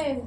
natin.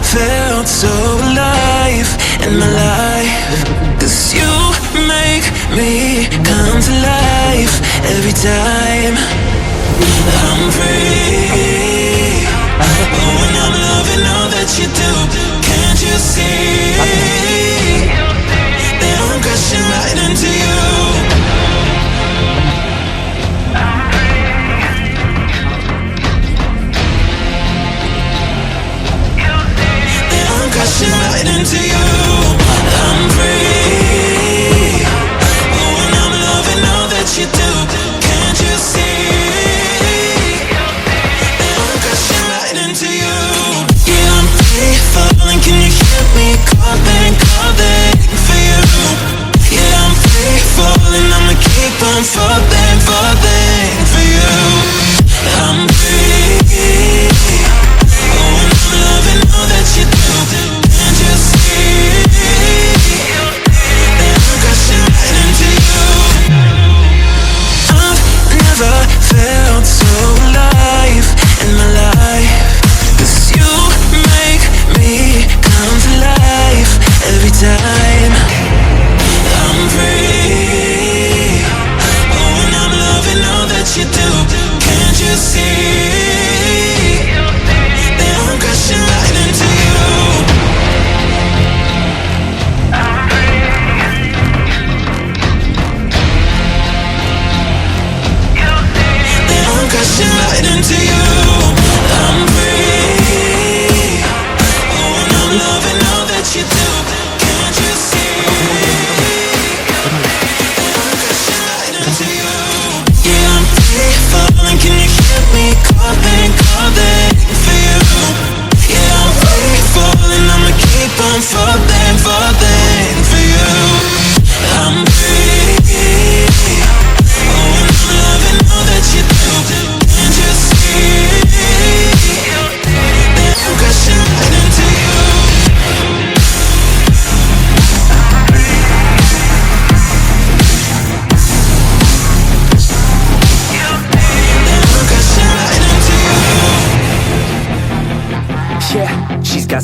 Felt so alive in my life, 'cause you make me come to life every time I'm free. Oh, and I'm loving all that you do. Can't you see that I'm crashing right into you? Crashing right into you. I'm free. Oh, and I'm loving all that you do. Can't you see?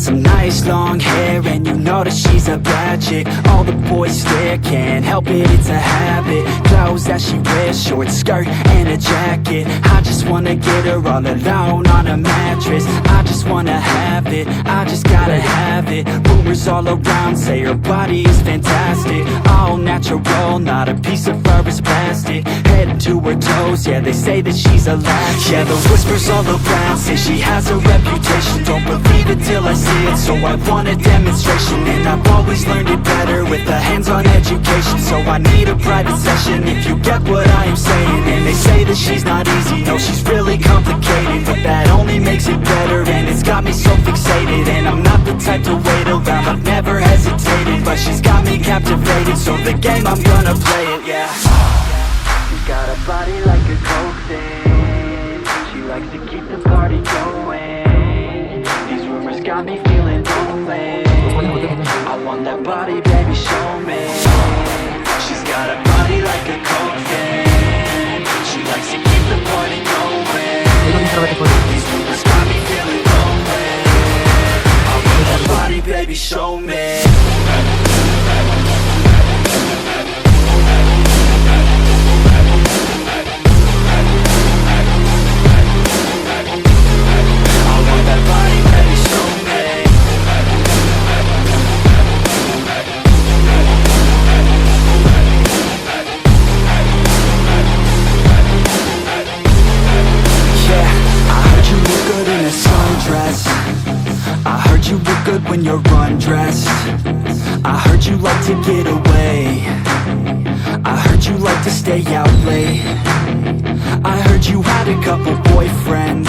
some nice long hair, and you know that she's a bad chick. All the boys stare, can't help it, it's a habit. Clothes that she wears, short skirt and a jacket. I just wanna get her all alone on a mattress. I just wanna have it, I just gotta have it. Rumors all around say her body is fantastic. All natural, not a piece of fur is plastic. Head to her toes, yeah, they say that she's a latch. Yeah, the whispers all around say she has a reputation. Don't believe it till I see it, so I want a demonstration. And I've always learned it better with a hands-on education. So I need a private session if you get what I am saying. And they say that she's not easy, no, she's really complicated. But that only makes it better, and it's got me so fixated. And I'm not the type to wait around, I've never hesitated. But she's got me captivated, so the game, I'm gonna play it, yeah. She's got a body like a coke thing. She likes to keep the party going. These rumors got me feeling lonely. I want that body, baby, show me. She's got a body like a coke thing. She likes to keep the party going. These rumors got me feeling lonely. I want that body, baby, show me. When you're undressed, I heard you like to get away. I heard you like to stay out late. I heard you had a couple boyfriends.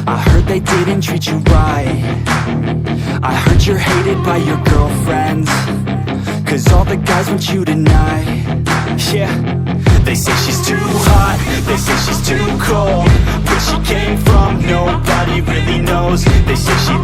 I heard they didn't treat you right. I heard you're hated by your girlfriends, 'cause all the guys want you tonight. Yeah, they say she's too hot, they say she's too cold. Where she came from, nobody really knows. They say she